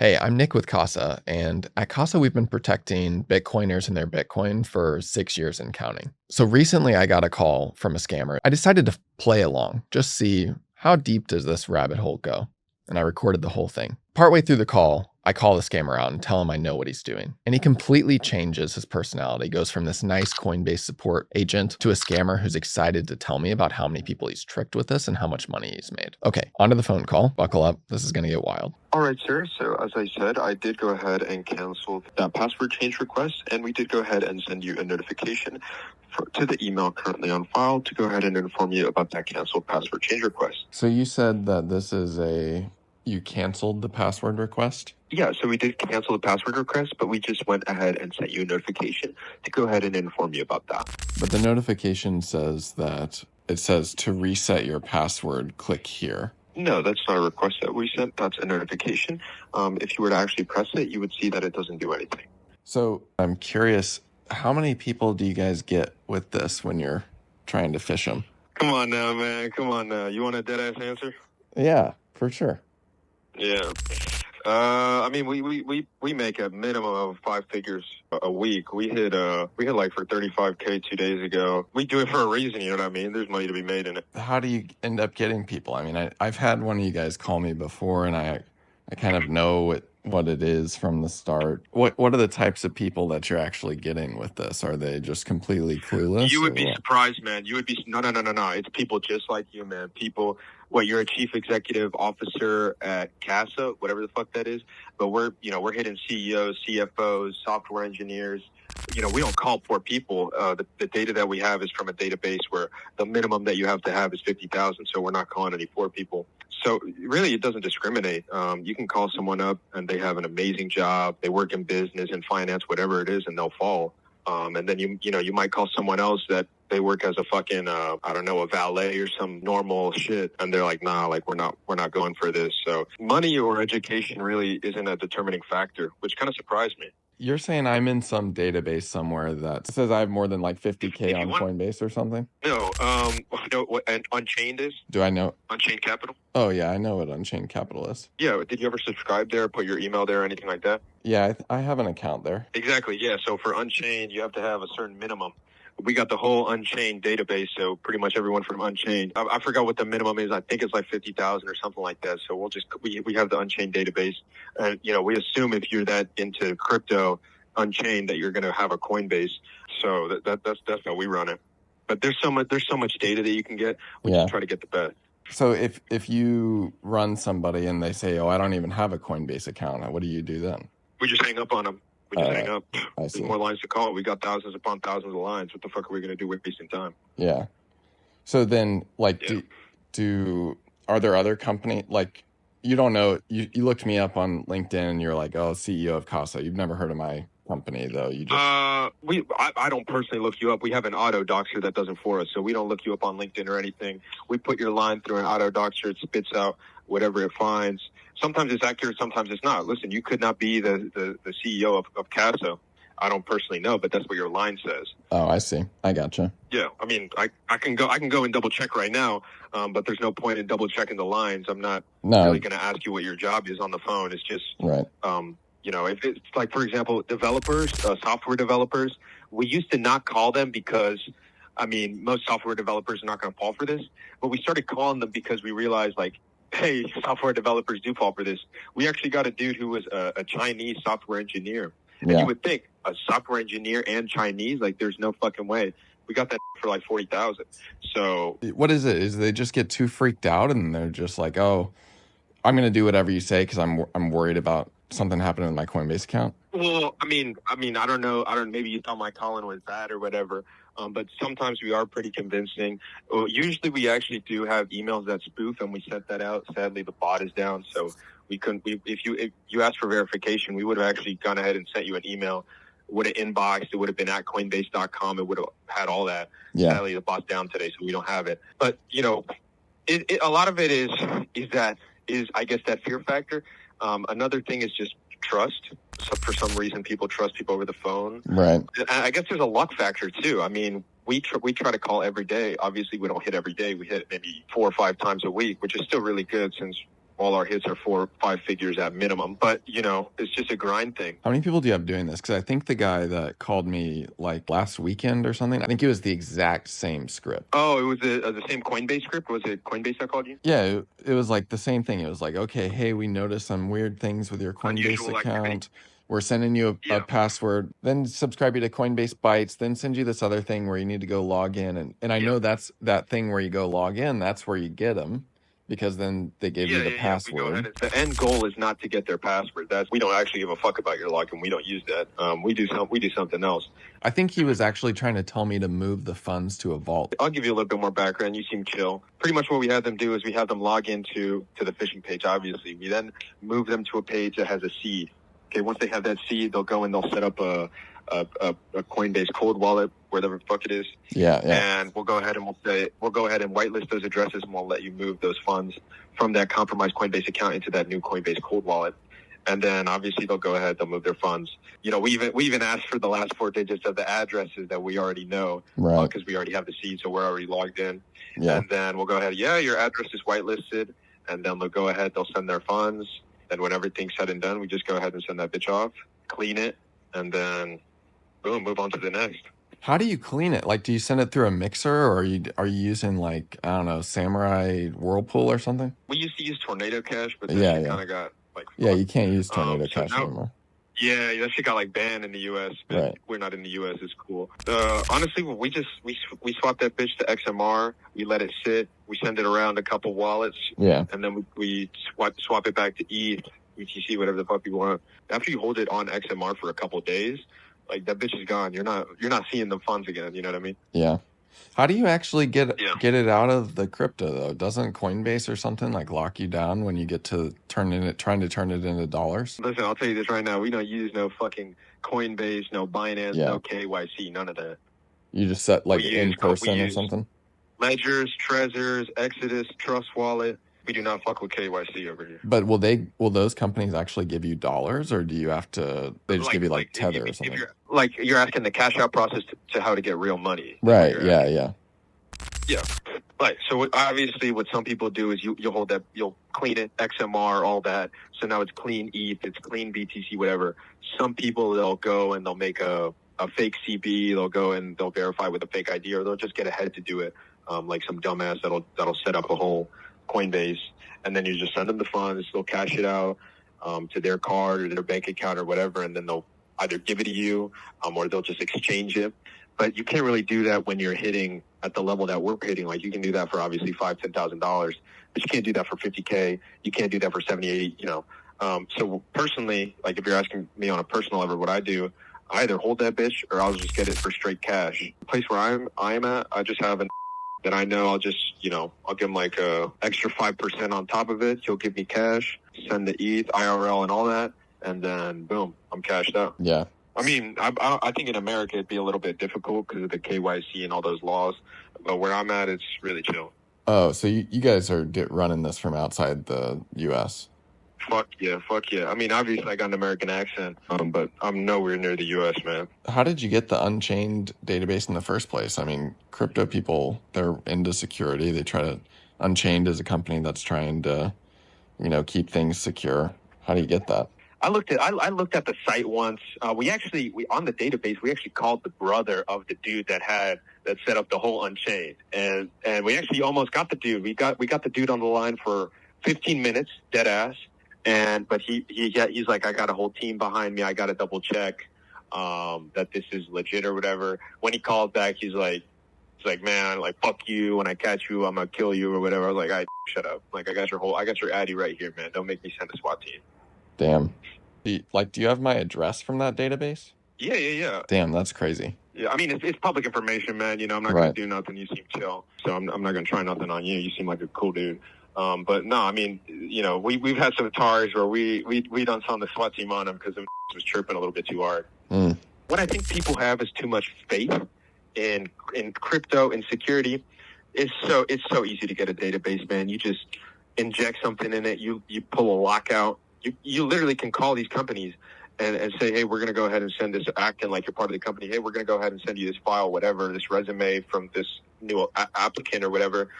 Hey, I'm Nick with Casa, and at Casa, we've been protecting Bitcoiners and their Bitcoin for 6 years and counting. So recently, I got a call from a scammer. I decided to play along, just see how deep does this rabbit hole go. And I recorded the whole thing. Partway through the call, I call the scammer out and tell him I know what he's doing. And he completely changes his personality, goes from this nice Coinbase support agent to a scammer who's excited to tell me about how many people he's tricked with this and how much money he's made. Okay, onto the phone call. Buckle up. This is going to get wild. All right, sir. So as I said, I did go ahead and cancel that password change request, and we did go ahead and send you a notification to the email currently on file to go ahead and inform you about that canceled password change request. So you said that you canceled the password request? Yeah, so we did cancel the password request, but we just went ahead and sent you a notification to go ahead and inform you about that. But the notification says to reset your password, click here. No, that's not a request that we sent. That's a notification. If you were to actually press it, you would see that it doesn't do anything. So I'm curious, how many people do you guys get with this when you're trying to phish them? Come on now, man. Come on now. You want a dead-ass answer? Yeah, for sure. Yeah. I mean, we make a minimum of 5 figures a week. We hit like for 35K 2 days ago. We do it for a reason, you know what I mean? There's money to be made in it. How do you end up getting people? I mean, I've had one of you guys call me before, and I kind of know what it is from the start. What are the types of people that you're actually getting with this? Are they just completely clueless? You would be surprised, man. You would be no. It's people just like you, man. People. You're a chief executive officer at Casa, whatever the fuck that is. But we're hitting CEOs, CFOs, software engineers. We don't call poor people. The data that we have is from a database where the minimum that you have to have is 50,000. So we're not calling any poor people. So really, it doesn't discriminate. You can call someone up and they have an amazing job. They work in business and finance, whatever it is, and they'll fall. And then you might call someone else that they work as a fucking a valet or some normal shit, and they're like, nah, like we're not going for this. So money or education really isn't a determining factor, which kind of surprised me. You're saying I'm in some database somewhere that says I have more than like 50K on Coinbase or something? No, know what Unchained is? Do I know? Unchained Capital? Oh, yeah, I know what Unchained Capital is. Yeah, did you ever subscribe there, put your email there, or anything like that? Yeah, I have an account there. Exactly, yeah. So for Unchained, you have to have a certain minimum. We got the whole Unchained database, so pretty much everyone from Unchained. I forgot what the minimum is. I think it's like 50,000 or something like that. So we have the Unchained database, and we assume if you're that into crypto, Unchained, that you're going to have a Coinbase. So that's how we run it. But there's so much data that you can get. We just try to get the best. So if you run somebody and they say, "Oh, I don't even have a Coinbase account," what do you do then? We just hang up on them. We just hang up. There's more lines to call. We got thousands upon thousands of lines. What the fuck are we going to do with wasting time? Yeah. So then, are there other companies, like, you don't know, you looked me up on LinkedIn and you're like, oh, CEO of Casa. You've never heard of my company, though. You just... I don't personally look you up. We have an auto doxer that does it for us, so we don't look you up on LinkedIn or anything. We put your line through an auto doxer. It spits out whatever it finds. Sometimes it's accurate, sometimes it's not. Listen, you could not be the CEO of Casa. I don't personally know, but that's what your line says. Oh, I see. I gotcha. Yeah, I mean, I can go and double check right now, but there's no point in double checking the lines. I'm not really going to ask you what your job is on the phone. It's just right. If it's like, for example, developers, software developers, we used to not call them because, most software developers are not going to fall for this, but we started calling them because we realized, like, hey, software developers do fall for this. We actually got a dude who was a Chinese software engineer. And you would think a software engineer and Chinese, like, there's no fucking way. We got that for like 40,000. So what is it? Is they just get too freaked out and they're just like, oh, I'm going to do whatever you say because I'm worried about something happening with my Coinbase account? Well, I don't know. Maybe you thought my calling was bad or whatever. But sometimes we are pretty convincing. Usually we actually do have emails that spoof, and we sent that out. Sadly, the bot is down, so we couldn't. If you asked for verification, we would have actually gone ahead and sent you an email. Would have inboxed. It would have been at Coinbase.com. It would have had all that. Yeah. Sadly, the bot's down today, so we don't have it. But a lot of it is I guess that fear factor. Another thing is just trust. So for some reason, people trust people over the phone. Right. I guess there's a luck factor too. I mean, we try to call every day. Obviously, we don't hit every day. We hit maybe 4 or 5 times a week, which is still really good since all our hits are 4 or 5 figures at minimum. But, it's just a grind thing. How many people do you have doing this? Because I think the guy that called me like last weekend or something, I think it was the exact same script. Oh, it was the same Coinbase script? Was it Coinbase that called you? Yeah, it was like the same thing. It was like, okay, hey, we noticed some weird things with your Coinbase Unusual account. activity. We're sending you a Yeah. password, then subscribe you to Coinbase Bytes, then send you this other thing where you need to go log in. And I know that's that thing where you go log in, that's where you get them, because then they gave you the password. We go ahead and, the end goal is not to get their password. We don't actually give a fuck about your login. We don't use that. We do something else. I think he was actually trying to tell me to move the funds to a vault. I'll give you a little bit more background. You seem chill. Pretty much what we have them do is we have them log into the phishing page, obviously. We then move them to a page that has a seed. Okay, once they have that seed, they'll go and they'll set up a Coinbase cold wallet, wherever the fuck it is. Yeah. And we'll go ahead and whitelist those addresses, and we'll let you move those funds from that compromised Coinbase account into that new Coinbase cold wallet. And then obviously they'll move their funds. We even ask for the last 4 digits of the addresses that we already know, right? Because we already have the seed, so we're already logged in. Yeah. And then we'll go ahead. Yeah, your address is whitelisted, and then they'll go ahead. They'll send their funds. And when everything's said and done, we just go ahead and send that bitch off, clean it, and then boom, move on to the next. How do you clean it? Like, do you send it through a mixer, or are you using like, I don't know, Samurai Whirlpool or something? We used to use Tornado Cash, but then kind of got like you can't use Tornado Cash anymore. Yeah, that shit got like banned in the U.S. But right. We're not in the U.S. It's cool. Honestly, we swapped that bitch to XMR. We let it sit. We send it around a couple wallets. Yeah. And then we swap it back to ETH, UTC, whatever the fuck you want. After you hold it on XMR for a couple of days, like that bitch is gone. You're not seeing the funds again. You know what I mean? Yeah. How do you actually get it out of the crypto though? Doesn't Coinbase or something like lock you down when you get to trying to turn it into dollars? Listen, I'll tell you this right now. We don't use no fucking Coinbase, no Binance, no KYC, none of that. You just set like in person or something? Ledgers, Trezors, Exodus, Trust Wallet. We do not fuck with KYC over here. But will those companies actually give you dollars, or do you have to? They just give you like Tether or something. You're asking the cash out process to how to get real money. Right. Yeah. Right. So obviously, what some people do is you'll clean it, XMR, all that. So now it's clean ETH, it's clean BTC, whatever. Some people, they'll go and they'll make a fake CB. They'll go and they'll verify with a fake ID, or they'll just get ahead to do it. Like some dumbass that'll set up a whole Coinbase, and then you just send them the funds. They'll cash it out to their card or their bank account or whatever, and then they'll either give it to you or they'll just exchange it. But you can't really do that when you're hitting at the level that we're hitting. Like you can do that for obviously $5,000-$10,000, but you can't do that for $50K. You can't do that for 70, 80. So personally, like if you're asking me on a personal level, what I do, I either hold that bitch or I'll just get it for straight cash. The place where I'm at, I just have that I know I'll just, I'll give him like a extra 5% on top of it. He'll give me cash, send the ETH, IRL and all that. And then boom, I'm cashed out. Yeah. I mean, I think in America it'd be a little bit difficult because of the KYC and all those laws. But where I'm at, it's really chill. Oh, so you guys are running this from outside the U.S.? Fuck yeah. I mean, obviously I got an American accent, but I'm nowhere near the U.S., man. How did you get the Unchained database in the first place? I mean, crypto people, they're into security. Unchained is a company that's trying to, keep things secure. How do you get that? I looked at the site once. We on the database, we actually called the brother of the dude that set up the whole Unchained. And we actually almost got the dude. We got the dude on the line for 15 minutes, dead ass. But he's like, I got a whole team behind me. I got to double check that this is legit or whatever. When he called back, he's like, man, like, fuck you. When I catch you, I'm gonna kill you or whatever. I was like, all right, shut up. Like, I got your Addy right here, man. Don't make me send a SWAT team. Damn. Do you have my address from that database? Yeah. Damn, that's crazy. Yeah, I mean, it's public information, man. I'm not gonna do nothing. You seem chill, so I'm not gonna try nothing on you. You seem like a cool dude. But no, I mean, we've had some TARs where we done saw the SWAT team on him because it was chirping a little bit too hard. What I think people have is too much faith in crypto and security. It's so easy to get a database, man. You just inject something in it. You pull a lockout. You literally can call these companies and say, hey, we're going to go ahead and send this, acting like you're part of the company. Hey, we're going to go ahead and send you this file, whatever, this resume from this new applicant or whatever.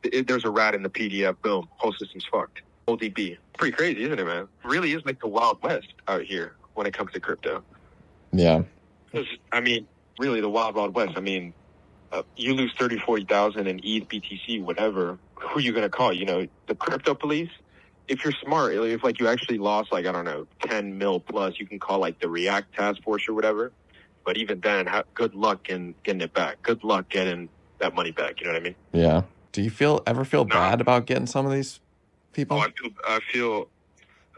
There's a rat in the PDF. Boom, whole system's fucked. ODB. Pretty crazy, isn't it, man? It really is like the Wild West out here when it comes to crypto. Yeah. I mean, really the Wild West. I mean, you lose 30, 40,000 in ETH, BTC, whatever. Who are you going to call? You know, the crypto police? If you're smart, if like you actually lost like, I don't know, 10 mil plus, you can call like the React task force or whatever. But even then, good luck in getting it back. Good luck getting that money back. You know what I mean? Yeah. Do you ever feel bad about getting some of these people?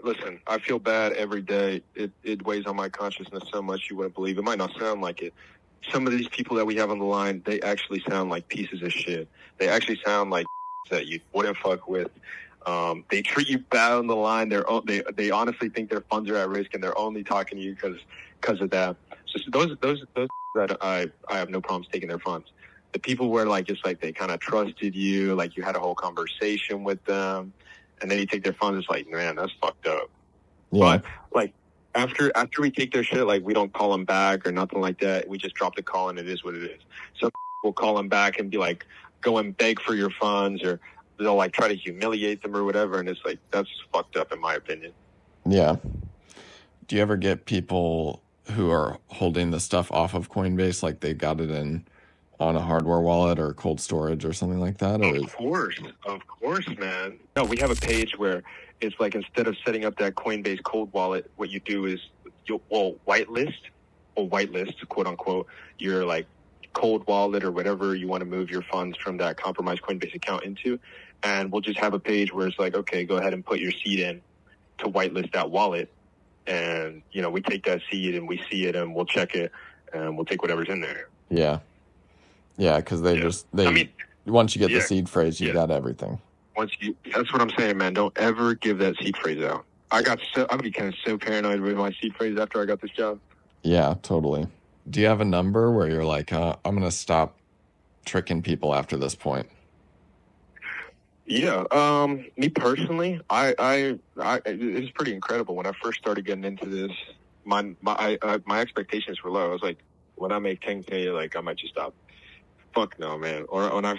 Listen, I feel bad every day. It weighs on my consciousness so much you wouldn't believe. It might not sound like it. Some of these people that we have on the line, they actually sound like pieces of shit. They actually sound like that you wouldn't fuck with. They treat you bad on the line. They honestly think their funds are at risk, and they're only talking to you because of that. So those that I have no problems taking their funds. The people where like it's like they kind of trusted you, like you had a whole conversation with them, and then you take their funds. It's like, man, that's fucked up. Yeah. But like after we take their shit, like we don't call them back or nothing like that. We just drop the call, and it is what it is. Some will call them back and be like, go and beg for your funds, or they'll like try to humiliate them or whatever, and it's like that's fucked up in my opinion. Yeah. Do you ever get people who are holding the stuff off of Coinbase, like they got it on a hardware wallet or cold storage or something like that? Or Of course, man. No, we have a page where it's like instead of setting up that Coinbase cold wallet, what you do is you'll whitelist, quote unquote, your like cold wallet or whatever you want to move your funds from that compromised Coinbase account into. And we'll just have a page where it's like, okay, go ahead and put your seed in to whitelist that wallet. And, you know, we take that seed and we see it and we'll check it and we'll take whatever's in there. Yeah. Yeah, because once you get the seed phrase, you got everything. That's what I'm saying, man. Don't ever give that seed phrase out. I became so paranoid with my seed phrase after I got this job. Yeah, totally. Do you have a number where you're like, I'm going to stop tricking people after this point? Yeah. Me personally, it's pretty incredible. When I first started getting into this, my expectations were low. I was like, when I make 10K, like I might just stop. Fuck no, man. Or when I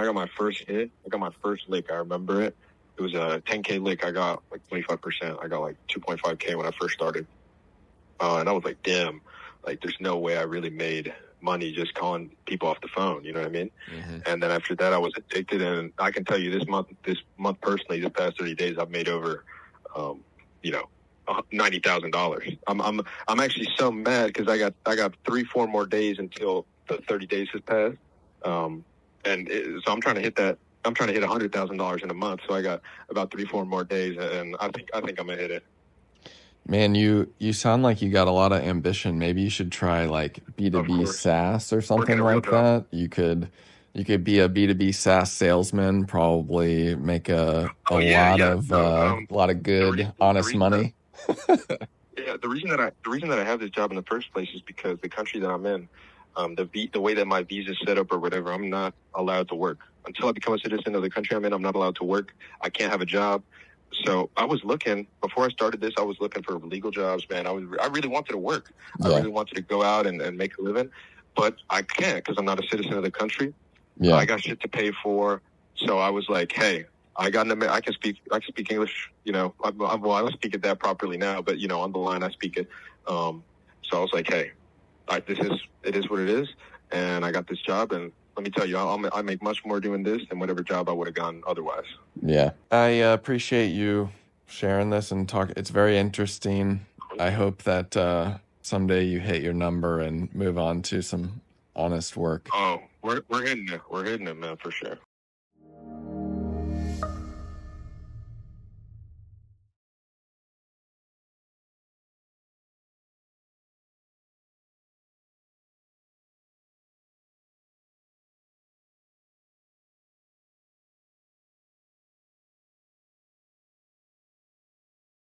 got my first hit, I got my first lick. I remember it. It was a 10K lick. I got like 25%. I got like 2.5K when I first started. And I was like, damn, like there's no way I really made money just calling people off the phone. You know what I mean? Mm-hmm. And then after that, I was addicted. And I can tell you this month personally, the past 30 days, I've made over, $90,000. I'm actually so mad because I got 3-4 more days until the 30 days has passed. So I'm trying to hit that. I'm trying to hit $100,000 in a month. So I got about 3-4 more days, and I think I'm gonna hit it. Man, you sound like you got a lot of ambition. Maybe you should try like B2B SaaS or something like that. You could be a B2B SaaS salesman, probably make a lot of good, honest money. Yeah, the reason that I have this job in the first place is because the country that I'm in, the way that my visa is set up or whatever, I'm not allowed to work until I become a citizen of the country I'm in. I'm not allowed to work. I can't have a job. So I was looking before I started this. I was looking for legal jobs, man. I really wanted to work. Yeah. I really wanted to go out and make a living, but I can't because I'm not a citizen of the country. Yeah. I got shit to pay for. So I was like, hey, I can speak English. You know, I don't speak it that properly now, but you know, on the line I speak it. So I was like, hey, it is what it is, and I got this job, and let me tell you, I make much more doing this than whatever job I would have gotten otherwise. Yeah, I appreciate you sharing this and talk. It's very interesting. I hope that someday you hit your number and move on to some honest work. Oh, we're hitting it. We're hitting it, man, for sure.